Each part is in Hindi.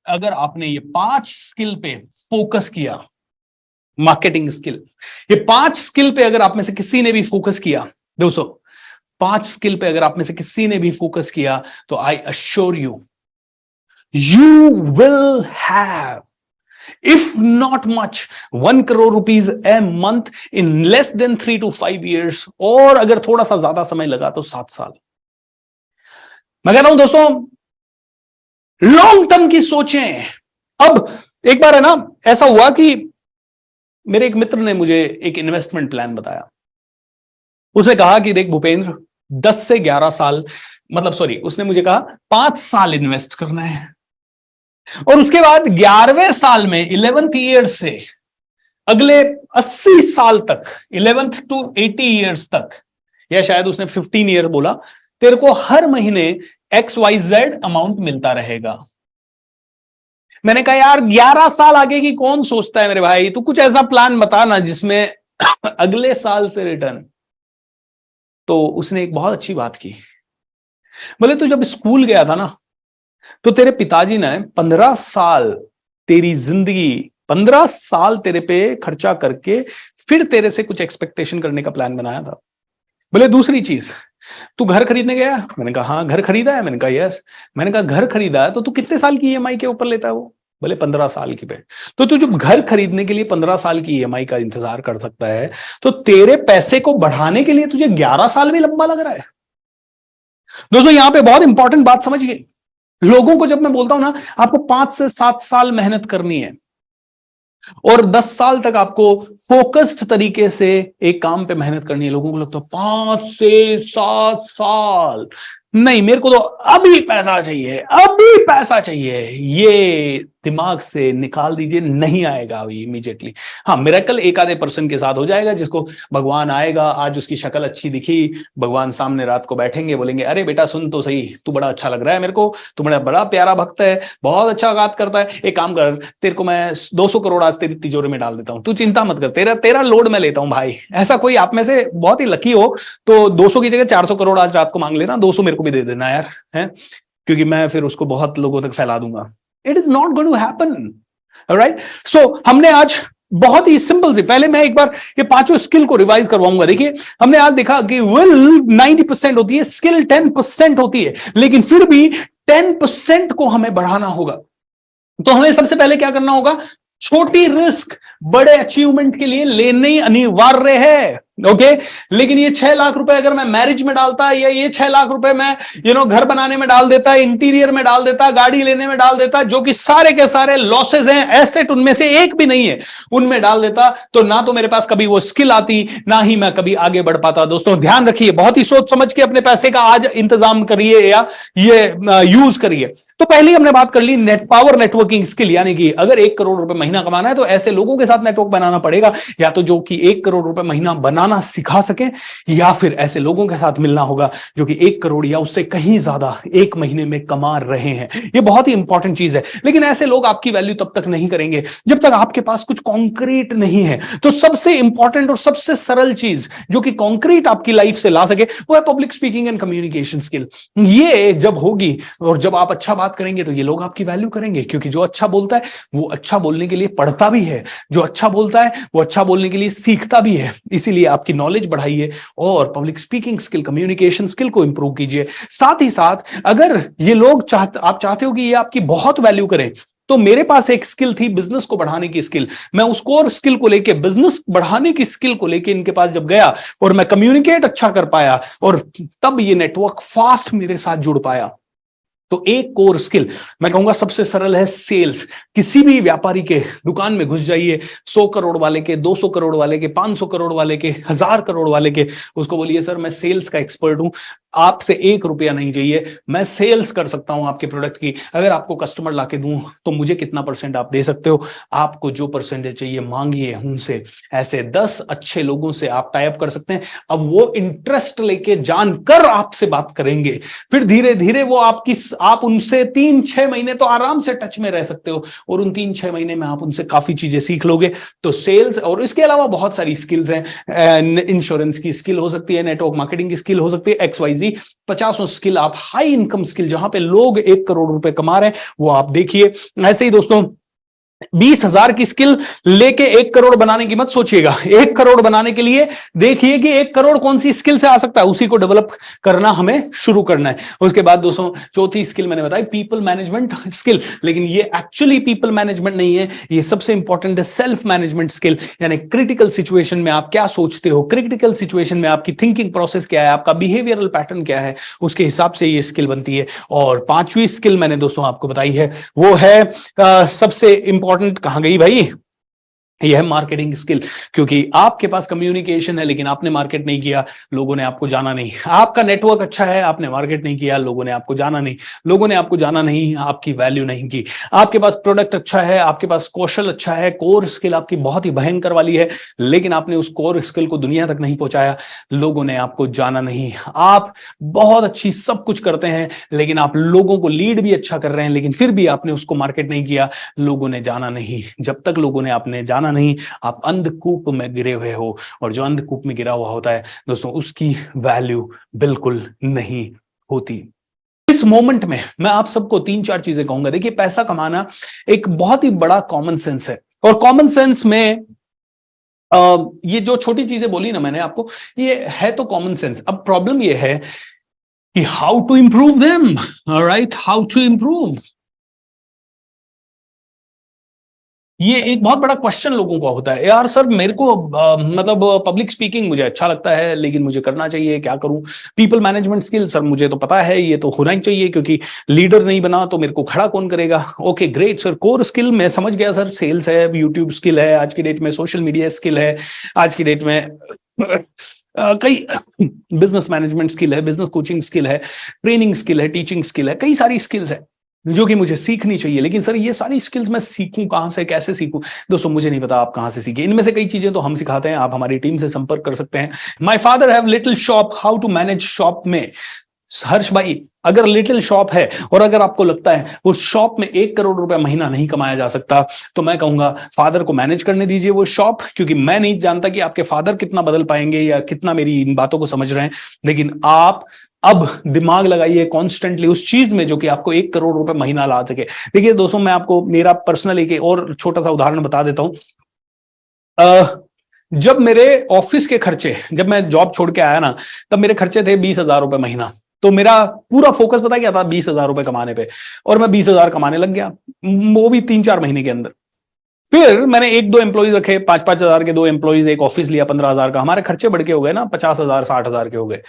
अगर आपने ये 5 स्किल पे फोकस किया, मार्केटिंग स्किल, ये 5 स्किल पे अगर आप में से किसी ने भी फोकस किया, दोस्तों 5 स्किल पे अगर आप में से किसी ने भी फोकस किया, तो I assure you will have, if not much, 1 crore rupees a month in less than 3 to 5 years, और अगर थोड़ा सा ज्यादा समय लगा तो 7 साल। मैं कह रहा हूं दोस्तों, लॉन्ग टर्म की सोचें। अब एक बार है ना, ऐसा हुआ कि मेरे एक मित्र ने मुझे एक इन्वेस्टमेंट प्लान बताया। उसने कहा कि देख भूपेंद्र, 10 से 11 साल, मतलब सॉरी, उसने मुझे कहा 5 साल इन्वेस्ट करना है, और उसके बाद 11वें साल में 11th ईयर से अगले 80 साल तक, 11th to 80 ईयर्स तक, या शायद उसने 15 ईयर बोला, तेरे को हर महीने XYZ अमाउंट मिलता रहेगा। मैंने कहा यार 11 साल आगे की कौन सोचता है मेरे भाई, तू कुछ ऐसा प्लान बता ना जिसमें अगले साल से रिटर्न। तो उसने एक बहुत अच्छी बात की, बोले तू जब स्कूल गया था ना, तो तेरे पिताजी ने 15 साल तेरी जिंदगी, 15 साल तेरे पे खर्चा करके फिर तेरे से कुछ एक्सपेक्टेशन करने का प्लान बनाया था। बोले दूसरी चीज, तू घर खरीदने गया? मैंने कहा हाँ। घर खरीदा है? मैंने कहा यस। मैंने कहा घर खरीदा है तो तू कितने साल की EMI के ऊपर लेता है वो? बोले 15 साल की पे। तो तू जब घर खरीदने के लिए 15 साल की EMI का इंतजार कर सकता है, तो तेरे पैसे को बढ़ाने के लिए तुझे 11 साल भी लंबा लग रहा है। दोस्तों यहां पे बहुत इंपॉर्टेंट बात समझिए, लोगों को जब मैं बोलता हूं ना आपको 5 से 7 साल मेहनत करनी है और 10 साल तक आपको फोकस्ड तरीके से एक काम पे मेहनत करनी है, लोगों को लगता है 5 से 7 साल नहीं, मेरे को तो अभी पैसा चाहिए, अभी पैसा चाहिए। ये दिमाग से निकाल दीजिए, नहीं आएगा अभी इमीडिएटली। हाँ, मिरेकल एक आधे पर्सन के साथ हो जाएगा, जिसको भगवान आएगा, आज उसकी शक्ल अच्छी दिखी, भगवान सामने रात को बैठेंगे, बोलेंगे अरे बेटा सुन तो सही, तू बड़ा अच्छा लग रहा है मेरे को, तू बड़ा प्यारा भक्त है, बहुत अच्छा बात करता है, एक काम कर, तेरे को मैं 200 करोड़ आज तेरी तिजोरी में डाल देता हूं, तू चिंता मत कर, तेरा लोड मैं लेता हूं भाई। ऐसा कोई आप में से बहुत ही लकी हो तो 200 की जगह 400 करोड़ आज रात को मांग लेना, 200 मेरे को भी दे देना यार, है, क्योंकि मैं फिर उसको बहुत लोगों तक फैला दूंगा। It is not going to happen, alright. So हमने आज बहुत ही सिंपल से, पहले मैं एक बार ये 5 स्किल को रिवाइज करवाऊंगा। देखिए हमने आज देखा कि विल 90% होती है, स्किल 10% होती है, लेकिन फिर भी 10% को हमें बढ़ाना होगा। तो हमें सबसे पहले क्या करना होगा? छोटी रिस्क बड़े अचीवमेंट के लिए लेनी अनिवार्य है, ओके। लेकिन ये 6 लाख रुपए अगर मैं मैरिज में डालता, या ये 6 लाख रुपए मैं घर बनाने में डाल देता, इंटीरियर में डाल देता, गाड़ी लेने में डाल देता, जो कि सारे के सारे लॉसेज हैं, एसेट उनमें से एक भी नहीं है, उनमें डाल देता, तो ना तो मेरे पास कभी वो स्किल आती, ना ही मैं कभी आगे बढ़ पाता। दोस्तों ध्यान रखिए, बहुत ही सोच समझ के अपने पैसे का आज इंतजाम करिए या ये यूज करिए। तो पहले हमने बात कर ली नेट पावर नेटवर्किंग स्किल, यानी कि अगर 1 करोड़ रुपए महीना कमाना है तो ऐसे लोगों के साथ नेटवर्क बनाना पड़ेगा, या तो जो कि 1 करोड़ रुपए महीना बनाना सिखा सके, या फिर ऐसे लोगों के साथ मिलना होगा जो कि 1 करोड़ या उससे कहीं ज्यादा एक महीने में कमा रहे हैं। ये बहुत ही इंपॉर्टेंट चीज है, लेकिन ऐसे लोग आपकी वैल्यू तब तक नहीं करेंगे जब तक आपके पास कुछ कॉन्क्रीट नहीं है। तो सबसे इंपॉर्टेंट और सबसे सरल चीज जो कि कॉन्क्रीट आपकी लाइफ से ला सके वो है public speaking and communication skill. ये जब होगी और जब आप अच्छा बात करेंगे तो ये लोग आपकी वैल्यू करेंगे, क्योंकि जो अच्छा बोलता है वो अच्छा बोलने के लिए पढ़ता भी है, जो अच्छा बोलता है वो अच्छा बोलने के लिए सीखता भी है। इसीलिए आपकी नॉलेज बढ़ाइए और public speaking skill, communication skill को इंप्रूव कीजिए। साथ ही साथ अगर ये लोग आप चाहते हो कि ये आपकी बहुत वैल्यू करें, तो मेरे पास एक स्किल थी बिजनेस को बढ़ाने की स्किल। मैं उसको और स्किल को लेके, बिजनेस बढ़ाने की स्किल को लेके इनके पास जब गया और मैं कम्युनिकेट अच्छा कर पाया, और तब ये नेटवर्क फास्ट मेरे साथ जुड़ पाया। तो एक कोर स्किल मैं कहूंगा सबसे सरल है सेल्स। किसी भी व्यापारी के दुकान में घुस जाइए, 100 करोड़ वाले के, 200 करोड़ वाले के, 500 करोड़ वाले के, 1000 करोड़ वाले के, उसको बोलिए सर मैं सेल्स का एक्सपर्ट हूं, आपसे 1 रुपया नहीं चाहिए, मैं सेल्स कर सकता हूं आपके प्रोडक्ट की, अगर आपको कस्टमर लाके दूं तो मुझे कितना % आप दे सकते हो, आपको जो परसेंटेज चाहिए मांगिए उनसे। ऐसे 10 अच्छे लोगों से आप टाई अप कर सकते हैं। अब वो इंटरेस्ट लेके जानकर आपसे बात करेंगे, फिर धीरे धीरे वो आपकी आप उनसे 3-6 महीने तो आराम से टच में रह सकते हो और उन 3-6 महीने में आप उनसे काफी चीजें सीख लोगे। तो सेल्स और इसके अलावा बहुत सारी स्किल्स हैं, इंश्योरेंस की स्किल हो सकती है, नेटवर्क मार्केटिंग की स्किल हो सकती है, XYZ 50 स्किल, आप हाई इनकम स्किल जहां पे लोग 1 करोड़ रुपए कमा रहे हैं वो आप देखिए। ऐसे ही दोस्तों 20,000 की स्किल लेके 1 करोड़ बनाने की मत सोचिएगा। 1 करोड़ बनाने के लिए देखिए कि 1 करोड़ कौन सी स्किल से आ सकता है, उसी को डेवलप करना हमें शुरू करना है। उसके बाद दोस्तों चौथी स्किल मैंने बताई पीपल मैनेजमेंट स्किल, लेकिन ये एक्चुअली पीपल मैनेजमेंट नहीं है, ये सबसे इंपॉर्टेंट है सेल्फ मैनेजमेंट स्किल। यानी क्रिटिकल सिचुएशन में आप क्या सोचते हो, क्रिटिकल सिचुएशन में आपकी थिंकिंग प्रोसेस क्या है, आपका बिहेवियरल पैटर्न क्या है, उसके हिसाब से ये स्किल बनती है। और 5वीं स्किल मैंने दोस्तों आपको बताई है वो है सबसे इंपॉर्टेंट, कहां गई भाई, यह है मार्केटिंग स्किल। क्योंकि आपके पास कम्युनिकेशन है लेकिन आपने मार्केट नहीं किया, लोगों ने आपको जाना नहीं। आपका नेटवर्क अच्छा है, आपने मार्केट नहीं किया, लोगों ने आपको जाना नहीं। लोगों ने आपको जाना नहीं, आपकी वैल्यू नहीं की। आपके पास प्रोडक्ट अच्छा है, आपके पास कौशल अच्छा है, कोर स्किल आपकी बहुत ही भयंकर वाली है, लेकिन आपने उस कोर स्किल को दुनिया तक नहीं पहुंचाया, लोगों ने आपको जाना नहीं। आप बहुत अच्छी सब कुछ करते हैं, लेकिन आप लोगों को लीड भी अच्छा कर रहे हैं, लेकिन फिर भी आपने उसको मार्केट नहीं किया, लोगों ने जाना नहीं। जब तक लोगों ने आपने जाना नहीं, आप अंधकूप में गिरे हुए हो, और जो अंधकूप में गिरा हुआ होता है दोस्तों उसकी वैल्यू बिल्कुल नहीं होती। इस मोमेंट में मैं आप सबको 3-4 चीजें कहूंगा। देखिए पैसा कमाना एक बहुत ही बड़ा कॉमन सेंस है, और कॉमन सेंस में ये जो छोटी चीजें बोली ना मैंने आपको, ये है तो कॉमन सेंस। अब प्रॉब्लम ये है कि how to improve them, right, how to improve, ये एक बहुत बड़ा क्वेश्चन लोगों का होता है। यार सर मेरे को मतलब पब्लिक स्पीकिंग मुझे अच्छा लगता है लेकिन मुझे करना चाहिए, क्या करूं। पीपल मैनेजमेंट स्किल सर मुझे तो पता है ये तो होना ही चाहिए, क्योंकि लीडर नहीं बना तो मेरे को खड़ा कौन करेगा। Okay great sir, core skill मैं समझ गया सर, सेल्स है, यूट्यूब स्किल है, आज की डेट में सोशल मीडिया स्किल है, आज की डेट में कई बिजनेस मैनेजमेंट स्किल है, बिजनेस कोचिंग स्किल है, ट्रेनिंग स्किल है, टीचिंग स्किल है, कई सारी स्किल्स है जो कि मुझे सीखनी चाहिए। लेकिन सर ये सारी स्किल्स मैं सीखूं कहां से, कैसे सीखूं। दोस्तों मुझे नहीं पता आप कहां से सीखे, इनमें से कई चीजें तो हम सिखाते हैं, आप हमारी टीम से संपर्क कर सकते हैं। My father have little shop, how to manage shop में। हर्ष भाई अगर लिटिल शॉप है और अगर आपको लगता है उस शॉप में 1 करोड़ रुपए महीना नहीं कमाया जा सकता, तो मैं कहूंगा फादर को मैनेज करने दीजिए वो शॉप, क्योंकि मैं नहीं जानता कि आपके फादर कितना बदल पाएंगे या कितना मेरी इन बातों को समझ रहे हैं। लेकिन आप अब दिमाग लगाइए कॉन्स्टेंटली उस चीज में जो कि आपको 1 करोड़ रुपए महीना ला सके। देखिए दोस्तों मैं आपको मेरा पर्सनल एक और छोटा सा उदाहरण बता देता हूं। जब मेरे ऑफिस के खर्चे, जब मैं जॉब छोड़ के आया ना, तब मेरे खर्चे थे 20,000 रुपए महीना। तो मेरा पूरा फोकस पता क्या था, 20,000 रुपए कमाने पे, और मैं 20,000 कमाने लग गया, वो भी 3-4 महीने के अंदर। फिर मैंने 1-2 एम्प्लॉइज रखे, 5-5 हजार के 2 एम्प्लॉइज, एक ऑफिस लिया 15,000 का, हमारे खर्चे बढ़ के हो गए ना 50,000 60,000 के हो गए।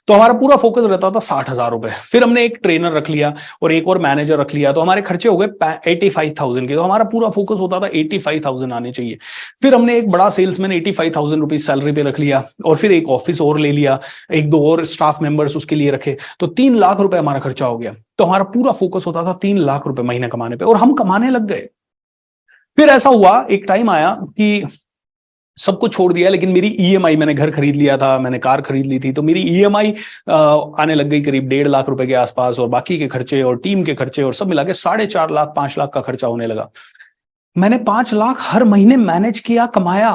तो हमारा पूरा फोकस रहता था 60,000 रुपए। फिर हमने एक ट्रेनर रख लिया और एक और मैनेजर रख लिया, तो हमारे खर्चे हो गए 85,000 के। तो हमारा पूरा फोकस होता था 85,000 आने चाहिए। फिर हमने एक बड़ा सेल्समैन 85,000 रुपीज सैलरी पे रख लिया, और फिर एक ऑफिस और ले लिया, 1-2 और स्टाफ मेंबर्स उसके लिए रखे, तो 3 लाख रुपए हमारा खर्चा हो गया। तो हमारा पूरा फोकस होता था 3 लाख रुपए महीने कमाने पे, और हम कमाने लग गए। फिर ऐसा हुआ, एक टाइम आया कि सबको छोड़ दिया, लेकिन मेरी ईएमआई, मैंने घर खरीद लिया था, मैंने कार खरीद ली थी, तो मेरी ईएमआई आने लग गई करीब 1.5 लाख रुपए के आसपास, और बाकी के खर्चे और टीम के खर्चे और सब मिला के 4.5 लाख 5 लाख का खर्चा होने लगा। मैंने 5 लाख हर महीने मैनेज किया, कमाया,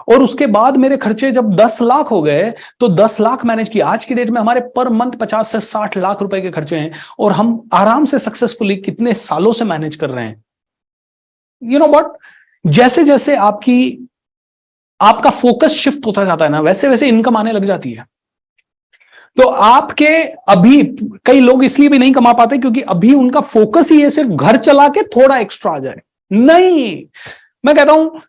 और उसके बाद मेरे खर्चे जब 10 लाख हो गए तो 10 लाख मैनेज किया। आज की डेट में हमारे पर मंथ 50 से 60 लाख रुपए के खर्चे हैं, और हम आराम से सक्सेसफुली कितने सालों से मैनेज कर रहे हैं। यू नो व्हाट, जैसे जैसे आपका फोकस शिफ्ट होता जाता है ना, वैसे वैसे इनकम आने लग जाती है। तो आपके अभी कई लोग इसलिए भी नहीं कमा पाते क्योंकि अभी उनका फोकस ही है सिर्फ घर चला के थोड़ा एक्स्ट्रा आ जाए। नहीं, मैं कहता हूं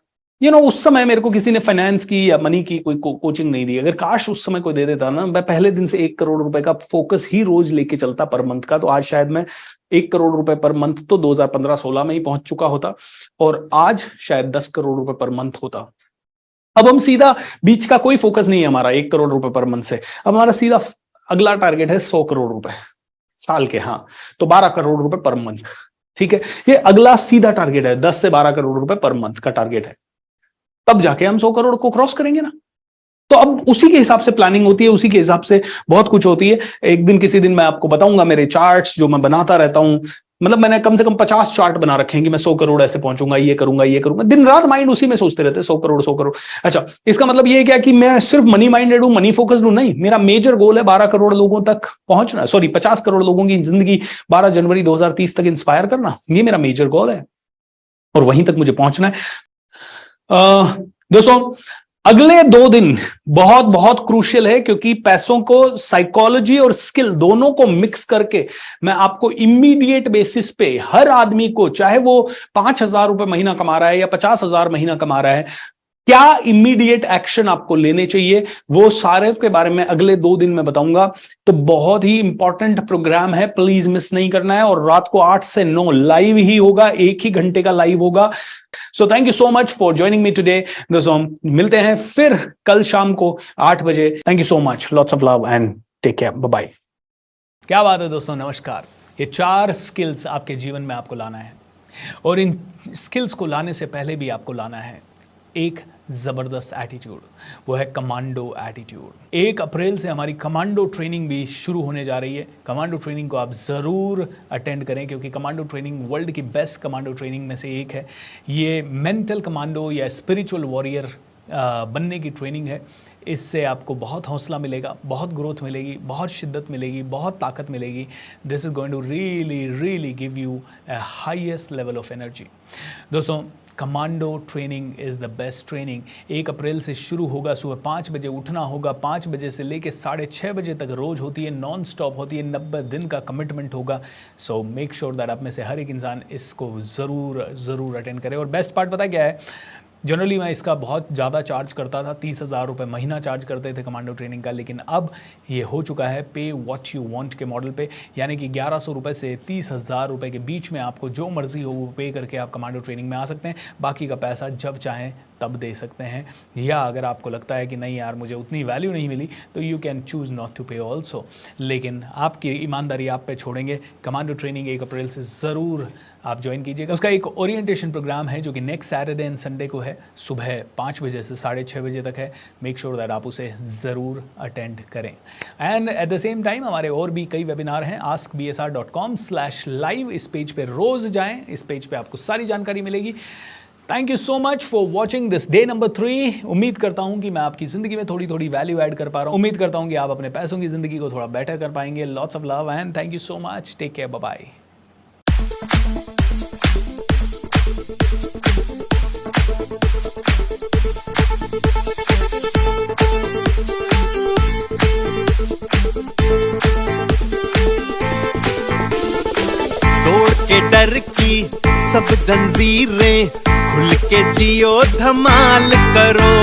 उस समय मेरे को किसी ने फाइनेंस की या मनी की कोई कोचिंग नहीं दी। अगर काश उस समय कोई दे देता ना, मैं पहले दिन से 1 करोड़ रुपए का फोकस ही रोज लेके चलता पर मंथ का, तो आज शायद मैं 1 करोड़ रुपए पर मंथ तो 2015-16 में ही पहुंच चुका होता, और आज शायद 10 करोड़ रुपए पर मंथ होता। अब हम सीधा, बीच का कोई फोकस नहीं है हमारा 1 करोड़ रुपए पर मंथ से। अब हमारा सीधा अगला टारगेट है 100 करोड़ रुपए साल के, हाँ, तो 12 करोड़ रुपए पर मंथ। ठीक है, ये अगला सीधा टारगेट है, 10 से 12 करोड़ रुपए पर मंथ का टारगेट है। तब जाके हम 100 करोड़ को क्रॉस करेंगे ना। तो अब उसी के हिसाब से प्लानिंग होती है, उसी के हिसाब से बहुत कुछ होती है। एक दिन किसी दिन मैं आपको बताऊंगा मेरे चार्ट्स जो मैं बनाता रहता हूं। मतलब मैंने कम से कम 50 चार्ट बना रखे हैं कि मैं 100 करोड़ ऐसे पहुंचूंगा, ये करूंगा, ये करूंगा। दिन रात माइंड उसी में सोचते रहते हैं, 100 करोड़ 100 करोड़। अच्छा, इसका मतलब ये क्या कि मैं सिर्फ मनी माइंडेड हूं, मनी फोकस्ड हूं? नहीं, मेरा मेजर गोल है 12 करोड़ लोगों तक पहुंचना, सॉरी 50 करोड़ लोगों की जिंदगी 12 जनवरी 2030 तक इंस्पायर करना। ये मेरा मेजर गोल है और वहीं तक मुझे पहुंचना है। दोस्तों, अगले 2 दिन बहुत बहुत क्रूशियल है, क्योंकि पैसों को साइकोलॉजी और स्किल दोनों को मिक्स करके मैं आपको इमीडिएट बेसिस पे हर आदमी को, चाहे वो 5,000 रुपए महीना कमा रहा है या 50,000 महीना कमा रहा है, क्या इमीडिएट एक्शन आपको लेने चाहिए, वो सारे के बारे में अगले 2 दिन में बताऊंगा। तो बहुत ही इंपॉर्टेंट प्रोग्राम है, प्लीज मिस नहीं करना है। और रात को 8 से 9 लाइव ही होगा, 1 ही घंटे का लाइव होगा। So thank you so much for joining me today दोस्तों। मिलते हैं फिर कल शाम को 8 बजे। Thank you so much, lots of love and take care, bye bye. क्या बात है दोस्तों, नमस्कार। ये 4 स्किल्स आपके जीवन में आपको लाना है, और इन स्किल्स को लाने से पहले भी आपको लाना है एक जबरदस्त एटीट्यूड, वो है कमांडो एटीट्यूड। 1 अप्रैल से हमारी कमांडो ट्रेनिंग भी शुरू होने जा रही है। कमांडो ट्रेनिंग को आप ज़रूर अटेंड करें, क्योंकि कमांडो ट्रेनिंग वर्ल्ड की बेस्ट कमांडो ट्रेनिंग में से एक है। ये मेंटल कमांडो या स्पिरिचुअल वॉरियर बनने की ट्रेनिंग है। इससे आपको बहुत हौसला मिलेगा, बहुत ग्रोथ मिलेगी, बहुत शिद्दत मिलेगी, बहुत ताकत मिलेगी। This is going to really give you a highest level of energy. दोस्तों, commando training is the best training. 1 अप्रैल से शुरू होगा। सुबह 5 बजे उठना होगा, 5 बजे से लेकर 6:30 बजे तक रोज़ होती है, नॉन स्टॉप होती है, 90 दिन का कमिटमेंट होगा। सो मेक श्योर दैट आप में से हर एक इंसान इसको ज़रूर अटेंड करे। और बेस्ट पार्ट पता क्या है, जनरली मैं इसका बहुत ज़्यादा चार्ज करता था, 30,000 रुपये महीना चार्ज करते थे कमांडो ट्रेनिंग का, लेकिन अब ये हो चुका है पे व्हाट यू वांट के मॉडल पे, यानी कि 1100 रुपये से 30,000 रुपये के बीच में आपको जो मर्जी हो वो पे करके आप कमांडो ट्रेनिंग में आ सकते हैं। बाकी का पैसा जब चाहें तब दे सकते हैं, या अगर आपको लगता है कि नहीं यार मुझे उतनी वैल्यू नहीं मिली, तो you can choose not to pay also. लेकिन आपकी ईमानदारी आप पे छोड़ेंगे। कमांडो ट्रेनिंग 1 अप्रैल से ज़रूर आप ज्वाइन कीजिएगा। उसका एक ओरिएंटेशन प्रोग्राम है जो कि नेक्स्ट सैटरडे एंड संडे को है, सुबह 5 बजे से 6:30 बजे तक है। मेक श्योर दैट आप उसे ज़रूर अटेंड करें। And at the same time हमारे और भी कई वेबिनार हैं, askbsr.com/live। इस पेज पे रोज़ जाएं, इस पेज पे आपको सारी जानकारी मिलेगी। Thank you so much for watching this day number 3। उम्मीद करता हूं कि मैं आपकी ज़िंदगी में थोड़ी थोड़ी वैल्यू ऐड कर पा रहा हूं। उम्मीद करता हूं कि आप अपने पैसों की ज़िंदगी को थोड़ा बेटर कर पाएंगे। Lots of love and thank you so much. Take care, bye bye. तोड़ के डर की सब जंजीरें, खुल के जियो धमाल करो।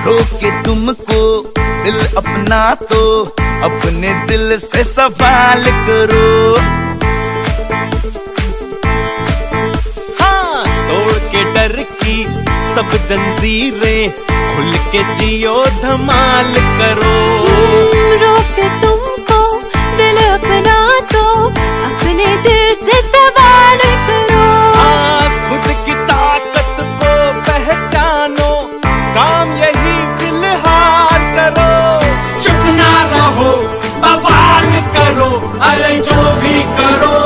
रोके तुमको दिल अपना तो अपने दिल से सवाल करो। हाँ, तोड़ के डर की सब जंजीरें, खुल के जियो धमाल करो। रोके तुमको दिल अपना तो अपने दिल से सवाल करो। खुद की ताकत को पहचानो, काम यही फिलहाल करो। चुप ना रहो, बवाल करो, अरे जो भी करो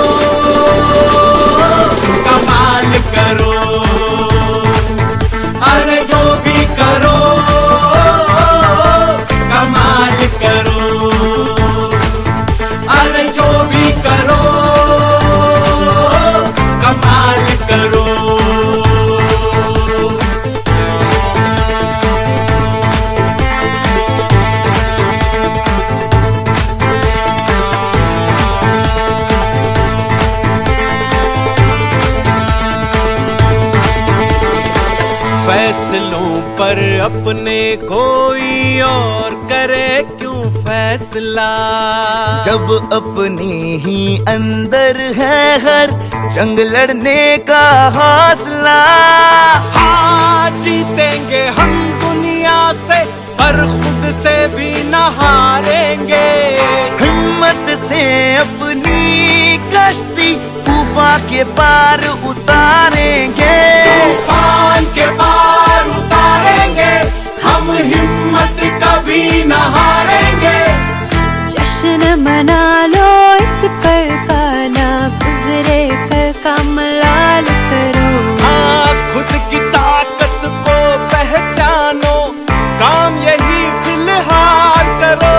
कमाल करो। अरे जो भी करो कमाल करो। अरे जो भी करो कमाल करो। फैसलों पर अपने कोई और करे क्यों फैसला, जब अपने ही अंदर है हर जंग लड़ने का हौसला। हाँ, जीतेंगे हम दुनिया से, पर खुद से भी न हारेंगे। हिम्मत से अपनी कश्ती तूफान के पार उतारेंगे, तूफान के पार उतारेंगे, हम हिम्मत कभी न हारेंगे। जश्न मना लो इस पल का, ना गुजरे कल का मलाल करो। हाँ, खुद की ताकत को पहचानो, काम यही फिलहाल करो।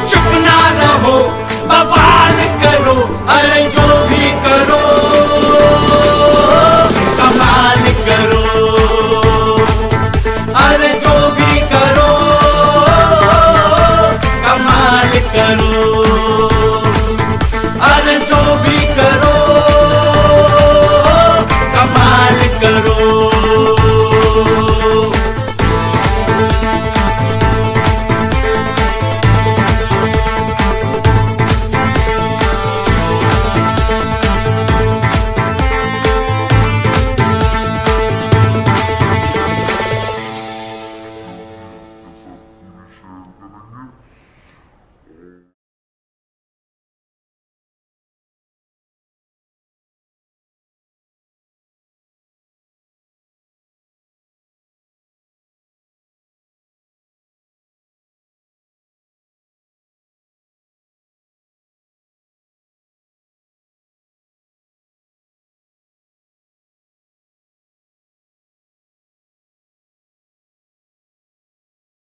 चुप ना रहो, बवाल करो, अरे जो